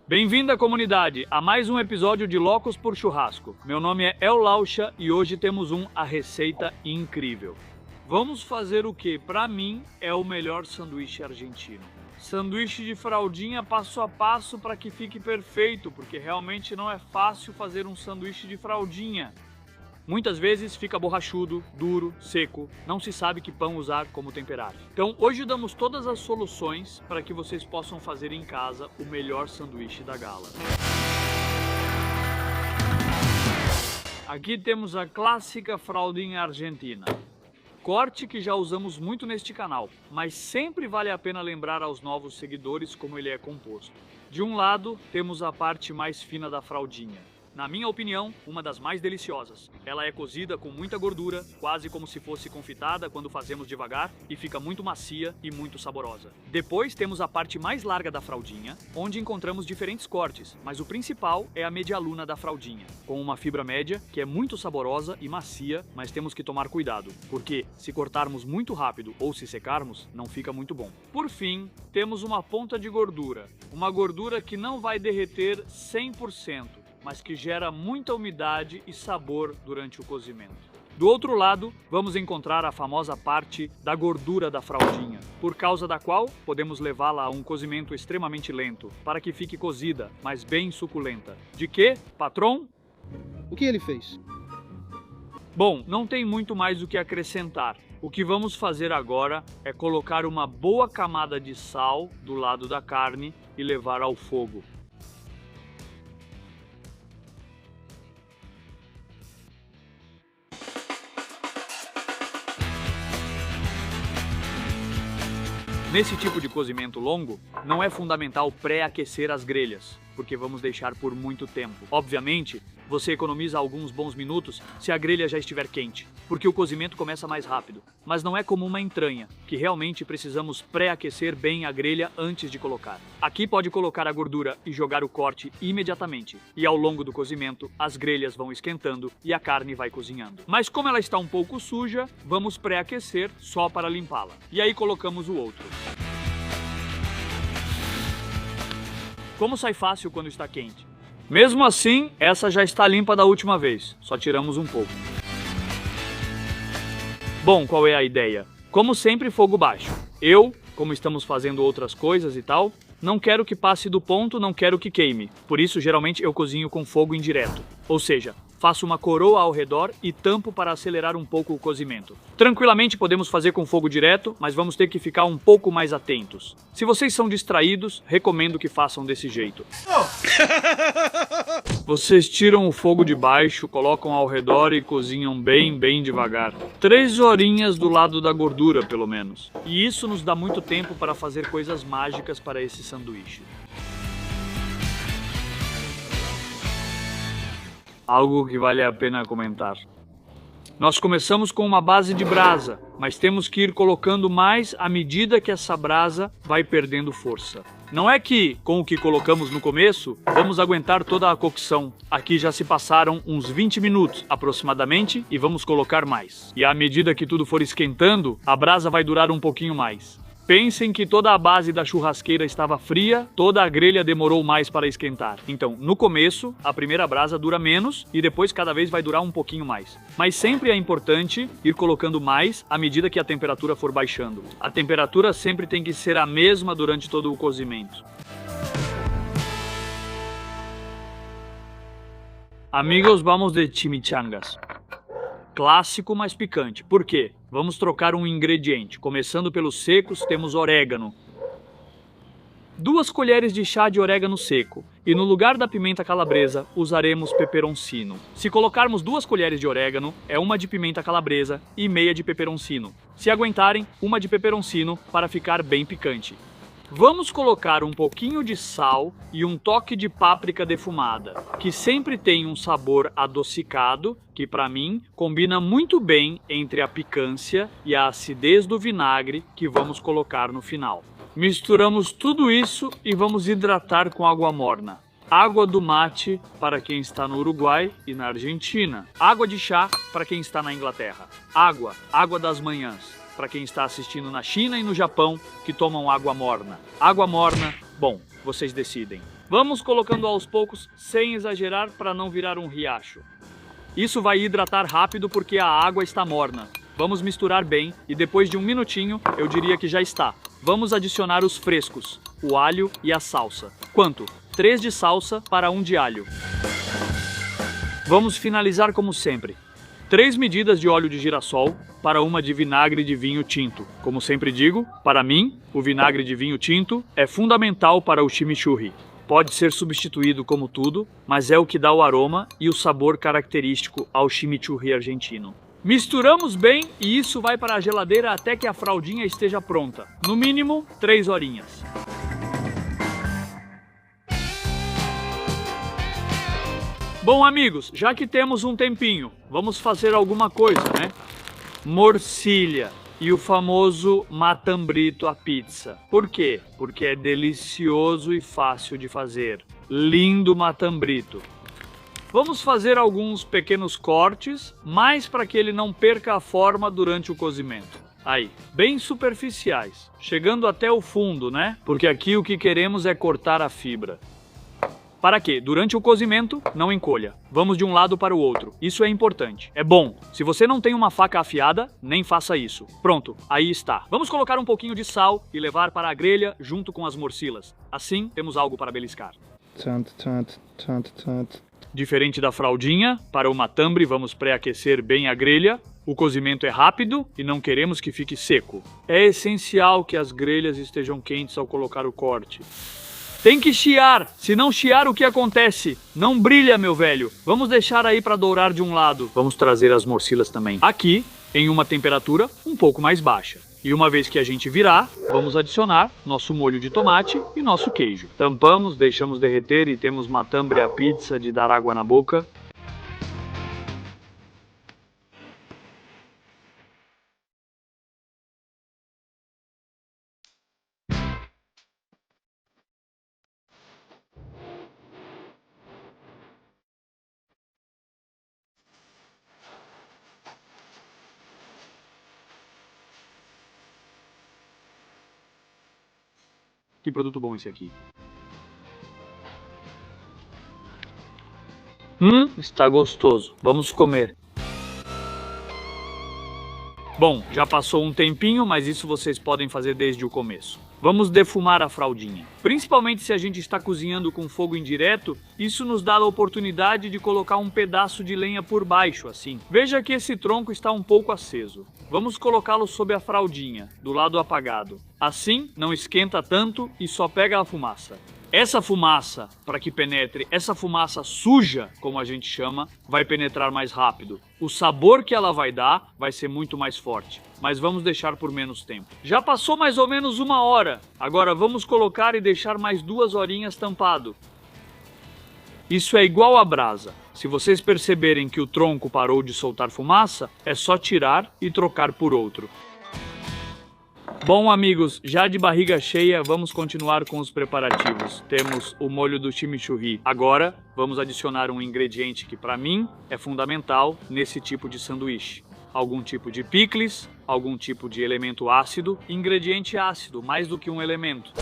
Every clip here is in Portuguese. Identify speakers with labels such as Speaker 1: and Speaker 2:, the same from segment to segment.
Speaker 1: Bem-vinda, comunidade, a mais um episódio de Loucos por Churrasco. Meu nome é El Laucha e hoje temos a receita incrível. Vamos fazer o que, para mim, é o melhor sanduíche argentino. Sanduíche de fraldinha passo a passo para que fique perfeito, porque realmente não é fácil fazer um sanduíche de fraldinha. Muitas vezes fica borrachudo, duro, seco, não se sabe que pão usar como temperar. Então hoje damos todas as soluções para que vocês possam fazer em casa o melhor sanduíche da gala. Aqui temos a clássica fraldinha argentina. Corte que já usamos muito neste canal, mas sempre vale a pena lembrar aos novos seguidores como ele é composto. De um lado temos a parte mais fina da fraldinha. Na minha opinião, uma das mais deliciosas. Ela é cozida com muita gordura, quase como se fosse confitada quando fazemos devagar, e fica muito macia e muito saborosa. Depois temos a parte mais larga da fraldinha, onde encontramos diferentes cortes, mas o principal é a medialuna da fraldinha, com uma fibra média que é muito saborosa e macia, mas temos que tomar cuidado, porque se cortarmos muito rápido ou se secarmos, não fica muito bom. Por fim, temos uma ponta de gordura, uma gordura que não vai derreter 100%. Mas que gera muita umidade e sabor durante o cozimento. Do outro lado, vamos encontrar a famosa parte da gordura da fraldinha, por causa da qual podemos levá-la a um cozimento extremamente lento, para que fique cozida, mas bem suculenta. De que, patrão?
Speaker 2: O que ele fez?
Speaker 1: Bom, não tem muito mais o que acrescentar. O que vamos fazer agora é colocar uma boa camada de sal do lado da carne e levar ao fogo. Nesse tipo de cozimento longo, não é fundamental pré-aquecer as grelhas, porque vamos deixar por muito tempo. Obviamente, você economiza alguns bons minutos se a grelha já estiver quente, porque o cozimento começa mais rápido. Mas não é como uma entranha, que realmente precisamos pré-aquecer bem a grelha antes de colocar. Aqui pode colocar a gordura e jogar o corte imediatamente, e ao longo do cozimento, as grelhas vão esquentando e a carne vai cozinhando. Mas como ela está um pouco suja, vamos pré-aquecer só para limpá-la. E aí colocamos o outro. Como sai fácil quando está quente? Mesmo assim, essa já está limpa da última vez, só tiramos um pouco. Bom, qual é a ideia? Como sempre, fogo baixo. Como estamos fazendo outras coisas e tal, não quero que passe do ponto, não quero que queime. Por isso, geralmente, eu cozinho com fogo indireto. Ou seja, faço uma coroa ao redor e tampo para acelerar um pouco o cozimento. Tranquilamente podemos fazer com fogo direto, mas vamos ter que ficar um pouco mais atentos. Se vocês são distraídos, recomendo que façam desse jeito. Vocês tiram o fogo de baixo, colocam ao redor e cozinham bem devagar. 3 horinhas do lado da gordura, pelo menos. E isso nos dá muito tempo para fazer coisas mágicas para esse sanduíche. Algo que vale a pena comentar. Nós começamos com uma base de brasa, mas temos que ir colocando mais à medida que essa brasa vai perdendo força. Não é que, com o que colocamos no começo, vamos aguentar toda a cocção. Aqui já se passaram uns 20 minutos, aproximadamente, e vamos colocar mais. E à medida que tudo for esquentando, a brasa vai durar um pouquinho mais. Pensem que toda a base da churrasqueira estava fria, toda a grelha demorou mais para esquentar. Então, no começo, a primeira brasa dura menos e depois cada vez vai durar um pouquinho mais. Mas sempre é importante ir colocando mais à medida que a temperatura for baixando. A temperatura sempre tem que ser a mesma durante todo o cozimento. Amigos, vamos de chimichangas. Clássico, mas picante. Por quê? Vamos trocar um ingrediente. Começando pelos secos, temos orégano. 2 colheres de chá de orégano seco. E no lugar da pimenta calabresa, usaremos peperoncino. Se colocarmos 2 colheres de orégano, é 1 de pimenta calabresa e meia de peperoncino. Se aguentarem, 1 de peperoncino para ficar bem picante. Vamos colocar um pouquinho de sal e um toque de páprica defumada, que sempre tem um sabor adocicado, que para mim combina muito bem entre a picância e a acidez do vinagre que vamos colocar no final. Misturamos tudo isso e vamos hidratar com água morna. Água do mate para quem está no Uruguai e na Argentina. Água de chá para quem está na Inglaterra. Água das manhãs. para quem está assistindo na China e no Japão, que tomam água morna. Água morna, bom, vocês decidem. Vamos colocando aos poucos, sem exagerar, para não virar um riacho. Isso vai hidratar rápido porque a água está morna. Vamos misturar bem e depois de um minutinho, eu diria que já está. Vamos adicionar os frescos, o alho e a salsa. Quanto? 3 de salsa para 1 de alho. Vamos finalizar como sempre. 3 medidas de óleo de girassol para 1 de vinagre de vinho tinto. Como sempre digo, para mim, o vinagre de vinho tinto é fundamental para o chimichurri. Pode ser substituído como tudo, mas é o que dá o aroma e o sabor característico ao chimichurri argentino. Misturamos bem e isso vai para a geladeira até que a fraldinha esteja pronta. No mínimo, 3 horinhas. Bom, amigos, já que temos um tempinho, vamos fazer alguma coisa, né? Morcilha e o famoso matambrito à pizza. Por quê? Porque é delicioso e fácil de fazer. Lindo matambrito. Vamos fazer alguns pequenos cortes, mais para que ele não perca a forma durante o cozimento. Aí, bem superficiais, chegando até o fundo, né? Porque aqui o que queremos é cortar a fibra. Para que, durante o cozimento, não encolha. Vamos de um lado para o outro. Isso é importante. É bom. Se você não tem uma faca afiada, nem faça isso. Pronto, aí está. Vamos colocar um pouquinho de sal e levar para a grelha junto com as morcilas. Assim, temos algo para beliscar. Diferente da fraldinha, para o matambre vamos pré-aquecer bem a grelha. O cozimento é rápido e não queremos que fique seco. É essencial que as grelhas estejam quentes ao colocar o corte. Tem que chiar, se não chiar o que acontece? Não brilha, meu velho. Vamos deixar aí para dourar de um lado. Vamos trazer as morcilas também. Aqui, em uma temperatura um pouco mais baixa. E uma vez que a gente virar, vamos adicionar nosso molho de tomate e nosso queijo. Tampamos, deixamos derreter e temos matambre à pizza de dar água na boca. Que produto bom esse aqui. Está gostoso. Vamos comer. Bom, já passou um tempinho, mas isso vocês podem fazer desde o começo. Vamos defumar a fraldinha. Principalmente se a gente está cozinhando com fogo indireto, isso nos dá a oportunidade de colocar um pedaço de lenha por baixo, assim. Veja que esse tronco está um pouco aceso. Vamos colocá-lo sob a fraldinha, do lado apagado. Assim, não esquenta tanto e só pega a fumaça. Essa fumaça, para que penetre, essa fumaça suja, como a gente chama, vai penetrar mais rápido. O sabor que ela vai dar vai ser muito mais forte, mas vamos deixar por menos tempo. Já passou mais ou menos 1 hora, agora vamos colocar e deixar mais 2 horinhas tampado. Isso é igual à brasa. Se vocês perceberem que o tronco parou de soltar fumaça, é só tirar e trocar por outro. Bom, amigos, já de barriga cheia, vamos continuar com os preparativos. Temos o molho do chimichurri. Agora, vamos adicionar um ingrediente que, para mim, é fundamental nesse tipo de sanduíche. Algum tipo de picles, algum tipo de elemento ácido. Ingrediente ácido, mais do que um elemento.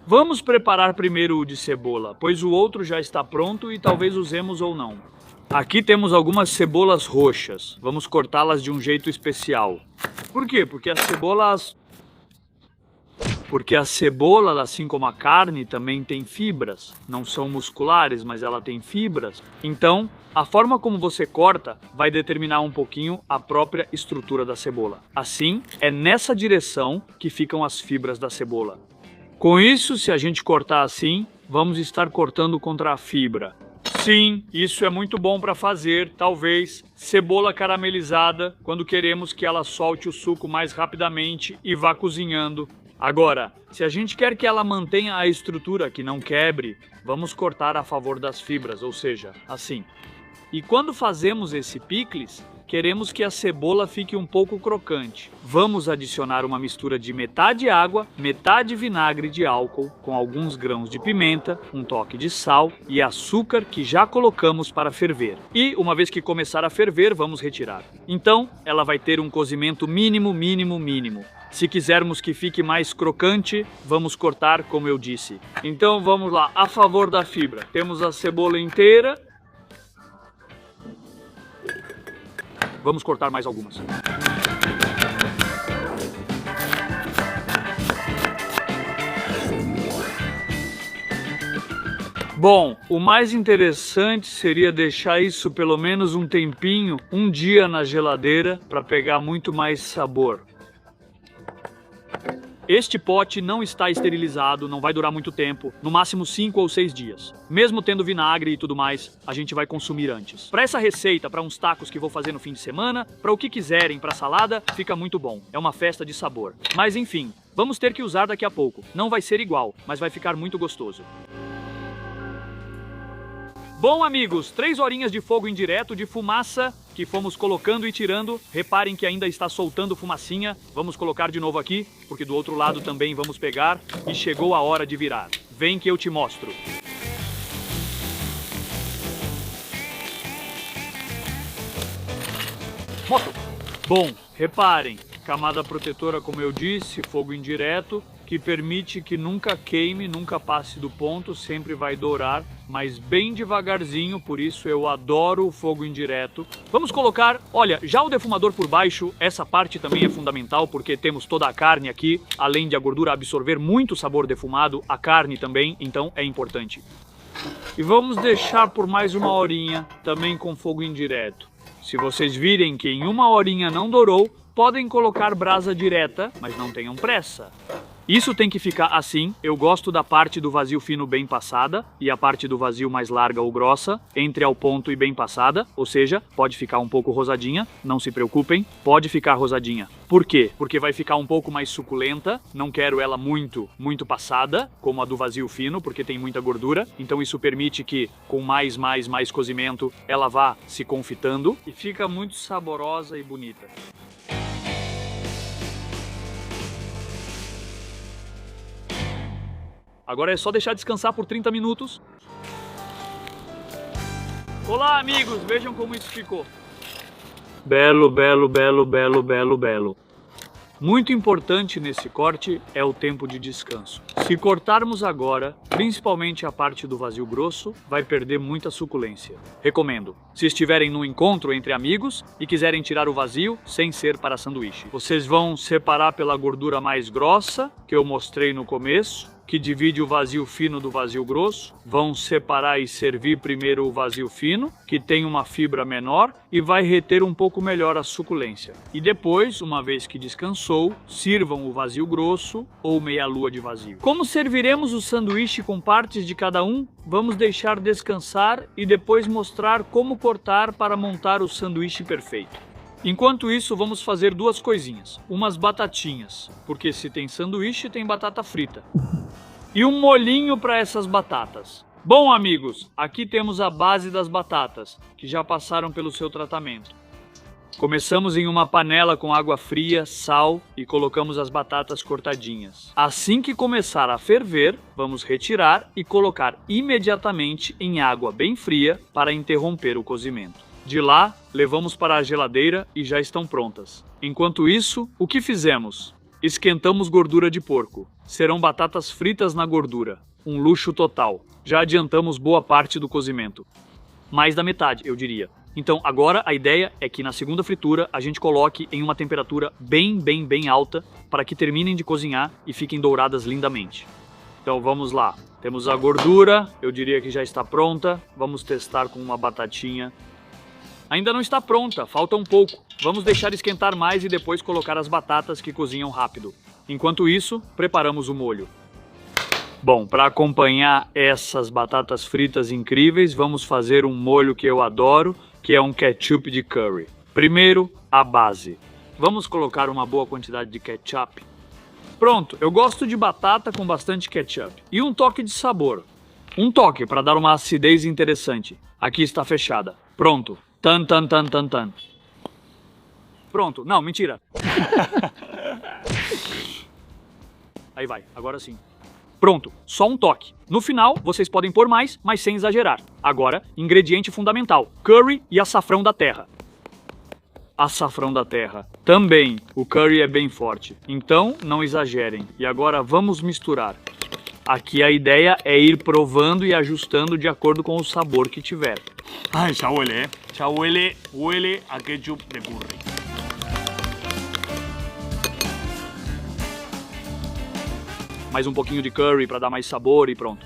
Speaker 1: Vamos preparar primeiro o de cebola, pois o outro já está pronto e talvez usemos ou não. Aqui temos algumas cebolas roxas. Vamos cortá-las de um jeito especial. Por quê? Porque a cebola, assim como a carne, também tem fibras. Não são musculares, mas ela tem fibras. Então, a forma como você corta vai determinar um pouquinho a própria estrutura da cebola. Assim, é nessa direção que ficam as fibras da cebola. Com isso, se a gente cortar assim, vamos estar cortando contra a fibra. Sim, isso é muito bom para fazer, talvez, cebola caramelizada, quando queremos que ela solte o suco mais rapidamente e vá cozinhando. Agora, se a gente quer que ela mantenha a estrutura, que não quebre, vamos cortar a favor das fibras, ou seja, assim. E quando fazemos esse picles, queremos que a cebola fique um pouco crocante. Vamos adicionar uma mistura de metade água, metade vinagre de álcool, com alguns grãos de pimenta, um toque de sal e açúcar que já colocamos para ferver. E, uma vez que começar a ferver, vamos retirar. Então, ela vai ter um cozimento mínimo. Se quisermos que fique mais crocante, vamos cortar como eu disse. Então, vamos lá, a favor da fibra. Temos a cebola inteira. Vamos cortar mais algumas. Bom, o mais interessante seria deixar isso pelo menos um tempinho, um dia na geladeira, para pegar muito mais sabor. Este pote não está esterilizado, não vai durar muito tempo, no máximo 5 ou 6 dias. Mesmo tendo vinagre e tudo mais, a gente vai consumir antes. Para essa receita, para uns tacos que vou fazer no fim de semana, para o que quiserem, para salada, fica muito bom. É uma festa de sabor. Mas enfim, vamos ter que usar daqui a pouco. Não vai ser igual, mas vai ficar muito gostoso. Bom, amigos, 3 horinhas de fogo indireto de fumaça que fomos colocando e tirando. Reparem que ainda está soltando fumacinha. Vamos colocar de novo aqui, porque do outro lado também vamos pegar. E chegou a hora de virar. Vem que eu te mostro. Mostro. Bom, reparem, camada protetora, como eu disse, fogo indireto, que permite que nunca queime, nunca passe do ponto, sempre vai dourar, mas bem devagarzinho, por isso eu adoro o fogo indireto. Vamos colocar, olha, já o defumador por baixo, essa parte também é fundamental, porque temos toda a carne aqui, além de a gordura absorver muito sabor defumado, a carne também, então é importante. E vamos deixar por mais 1 horinha, também com fogo indireto. Se vocês virem que em 1 horinha não dourou, podem colocar brasa direta, mas não tenham pressa. Isso tem que ficar assim. Eu gosto da parte do vazio fino bem passada e a parte do vazio mais larga ou grossa, entre ao ponto e bem passada, ou seja, pode ficar um pouco rosadinha, não se preocupem, pode ficar rosadinha. Por quê? Porque vai ficar um pouco mais suculenta, não quero ela muito passada, como a do vazio fino, porque tem muita gordura, então isso permite que com mais cozimento ela vá se confitando e fica muito saborosa e bonita. Agora é só deixar descansar por 30 minutos. Olá, amigos, vejam como isso ficou. Belo. Muito importante nesse corte é o tempo de descanso. Se cortarmos agora, principalmente a parte do vazio grosso, vai perder muita suculência. Recomendo. Se estiverem num encontro entre amigos e quiserem tirar o vazio sem ser para sanduíche. Vocês vão separar pela gordura mais grossa, que eu mostrei no começo, que divide o vazio fino do vazio grosso. Vão separar e servir primeiro o vazio fino, que tem uma fibra menor e vai reter um pouco melhor a suculência. E depois, uma vez que descansou, sirvam o vazio grosso ou meia lua de vazio. Como serviremos o sanduíche com partes de cada um? Vamos deixar descansar e depois mostrar como cortar para montar o sanduíche perfeito. Enquanto isso, vamos fazer 2 coisinhas. Umas batatinhas, porque se tem sanduíche, tem batata frita. E um molhinho para essas batatas. Bom, amigos, aqui temos a base das batatas, que já passaram pelo seu tratamento. Começamos em uma panela com água fria, sal e colocamos as batatas cortadinhas. Assim que começar a ferver, vamos retirar e colocar imediatamente em água bem fria para interromper o cozimento. De lá, levamos para a geladeira e já estão prontas. Enquanto isso, o que fizemos? Esquentamos gordura de porco. Serão batatas fritas na gordura. Um luxo total. Já adiantamos boa parte do cozimento. Mais da metade, eu diria. Então agora a ideia é que na segunda fritura a gente coloque em uma temperatura bem alta para que terminem de cozinhar e fiquem douradas lindamente. Então vamos lá. Temos a gordura, eu diria que já está pronta. Vamos testar com uma batatinha. Ainda não está pronta, falta um pouco. Vamos deixar esquentar mais e depois colocar as batatas que cozinham rápido. Enquanto isso, preparamos o molho. Bom, para acompanhar essas batatas fritas incríveis, vamos fazer um molho que eu adoro, que é um ketchup de curry. Primeiro, a base. Vamos colocar uma boa quantidade de ketchup. Pronto, eu gosto de batata com bastante ketchup. E um toque de sabor. Um toque para dar uma acidez interessante. Aqui está fechada. Pronto. Tan, tan, tan, tan, tan. Pronto. Não, mentira. Aí vai, agora sim. Pronto, só um toque. No final, vocês podem pôr mais, mas sem exagerar. Agora, ingrediente fundamental: curry e açafrão da terra. Açafrão da terra. Também, o curry é bem forte. Então, não exagerem. E agora vamos misturar. Aqui a ideia é ir provando e ajustando de acordo com o sabor que tiver.
Speaker 3: Ay, ya huele, ¿eh? Ya huele, huele a ketchup de curry.
Speaker 1: Mais um pouquinho de curry para dar mais sabor e pronto.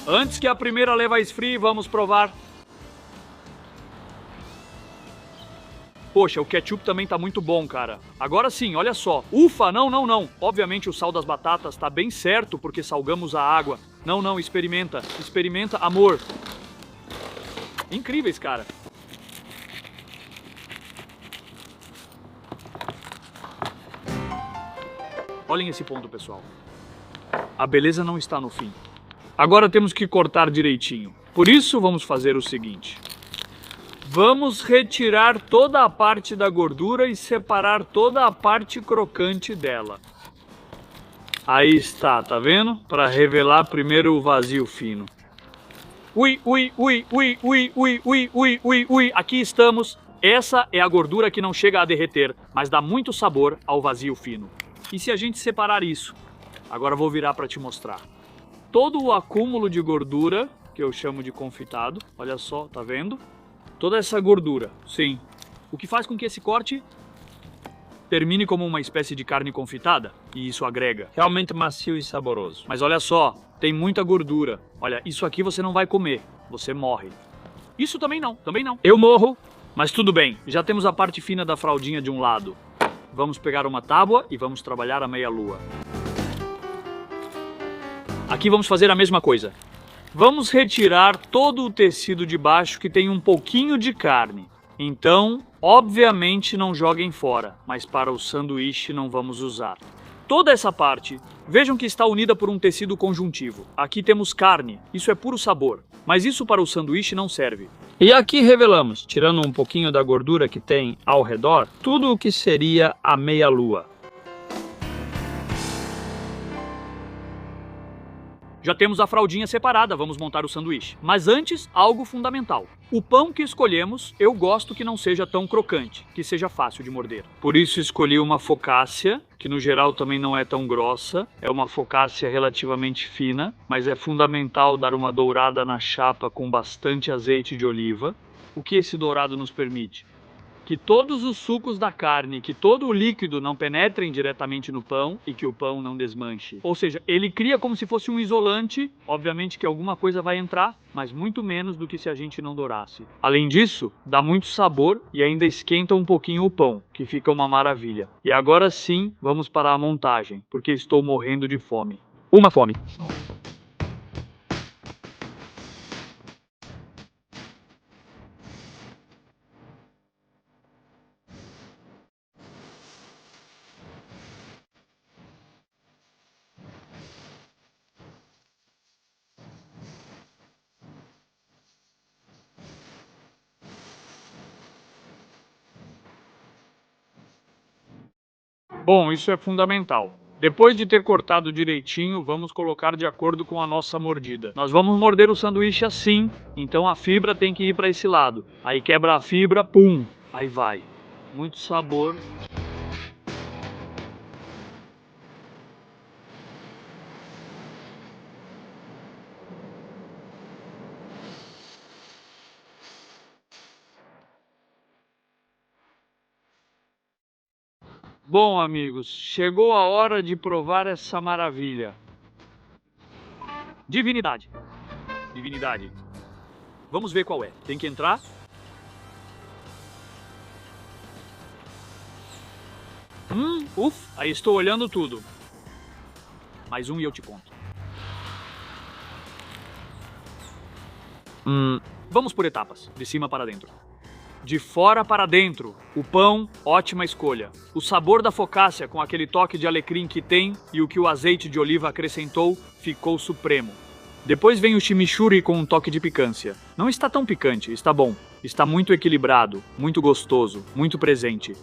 Speaker 1: Antes que a primeira leva esfrie, vamos provar. Poxa, o ketchup também tá muito bom, cara. Agora sim, olha só. Ufa, não, não, não. Obviamente o sal das batatas tá bem certo porque salgamos a água. Não, não, experimenta. Experimenta, amor. Incríveis, cara. Olhem esse ponto, pessoal. A beleza não está no fim. Agora temos que cortar direitinho. Por isso, vamos fazer o seguinte. Vamos retirar toda a parte da gordura e separar toda a parte crocante dela. Aí está, tá vendo? Para revelar primeiro o vazio fino. Ui, ui, ui, ui, ui, ui, ui, ui, ui, ui. Aqui estamos. Essa é a gordura que não chega a derreter, mas dá muito sabor ao vazio fino. E se a gente separar isso? Agora vou virar para te mostrar. Todo o acúmulo de gordura, que eu chamo de confitado, olha só, tá vendo? Toda essa gordura, sim. O que faz com que esse corte termine como uma espécie de carne confitada, e isso agrega.
Speaker 4: Realmente macio e saboroso.
Speaker 1: Mas olha só, tem muita gordura. Olha, isso aqui você não vai comer, você morre. Isso também não, também não.
Speaker 4: Eu morro.
Speaker 1: Mas tudo bem, já temos a parte fina da fraldinha de um lado. Vamos pegar uma tábua e vamos trabalhar a meia-lua. Aqui vamos fazer a mesma coisa. Vamos retirar todo o tecido de baixo que tem um pouquinho de carne. Então, obviamente não joguem fora, mas para o sanduíche não vamos usar. Toda essa parte, vejam que está unida por um tecido conjuntivo. Aqui temos carne, isso é puro sabor, mas isso para o sanduíche não serve.
Speaker 4: E aqui revelamos, tirando um pouquinho da gordura que tem ao redor, tudo o que seria a meia-lua.
Speaker 1: Já temos a fraldinha separada, vamos montar o sanduíche. Mas antes, algo fundamental. O pão que escolhemos, eu gosto que não seja tão crocante, que seja fácil de morder. Por isso escolhi uma focaccia, que no geral também não é tão grossa. É uma focaccia relativamente fina, mas é fundamental dar uma dourada na chapa com bastante azeite de oliva. O que esse dourado nos permite? Que todos os sucos da carne, que todo o líquido não penetrem diretamente no pão e que o pão não desmanche. Ou seja, ele cria como se fosse um isolante, obviamente que alguma coisa vai entrar, mas muito menos do que se a gente não dourasse. Além disso, dá muito sabor e ainda esquenta um pouquinho o pão, que fica uma maravilha. E agora sim, vamos para a montagem, porque estou morrendo de fome.
Speaker 4: Uma fome.
Speaker 1: Bom, isso é fundamental. Depois de ter cortado direitinho, vamos colocar de acordo com a nossa mordida. Nós vamos morder o sanduíche assim, então a fibra tem que ir para esse lado. Aí quebra a fibra, pum, aí vai. Muito sabor. Bom, amigos, chegou a hora de provar essa maravilha. Divinidade. Divinidade. Vamos ver qual é. Tem que entrar. Aí estou olhando tudo. Mais um e eu te conto. Vamos por etapas, de cima para dentro. de fora para dentro. O pão, ótima escolha. O sabor da focaccia com aquele toque de alecrim que tem e o que o azeite de oliva acrescentou ficou supremo. Depois vem o chimichurri com um toque de picância. Não está tão picante, está bom. Está muito equilibrado, muito gostoso, muito presente.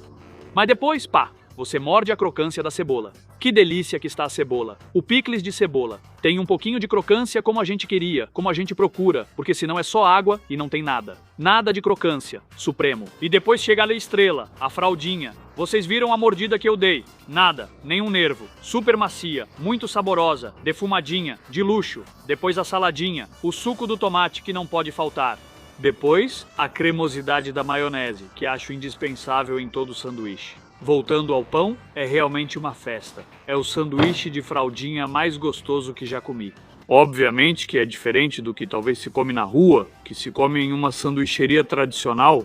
Speaker 1: Mas depois, pá, você morde a crocância da cebola. Que delícia que está a cebola. O picles de cebola. Tem um pouquinho de crocância como a gente queria, como a gente procura, porque senão é só água e não tem nada. Nada de crocância. Supremo. E depois chega a estrela, a fraldinha. Vocês viram a mordida que eu dei? Nada, nenhum nervo. Super macia, muito saborosa, defumadinha, de luxo. Depois a saladinha, o suco do tomate que não pode faltar. Depois, a cremosidade da maionese, que acho indispensável em todo sanduíche. Voltando ao pão, é realmente uma festa. É o sanduíche de fraldinha mais gostoso que já comi. Obviamente que é diferente do que talvez se come na rua, que se come em uma sanduicheria tradicional.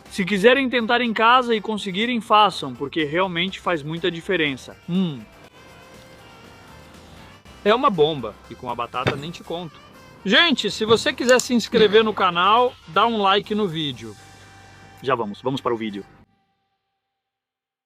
Speaker 1: Se quiserem tentar em casa e conseguirem, façam, porque realmente faz muita diferença.
Speaker 4: É uma bomba, e com a batata nem te conto. Gente, se você quiser se inscrever no canal, dá um like no vídeo.
Speaker 1: Já vamos para o vídeo.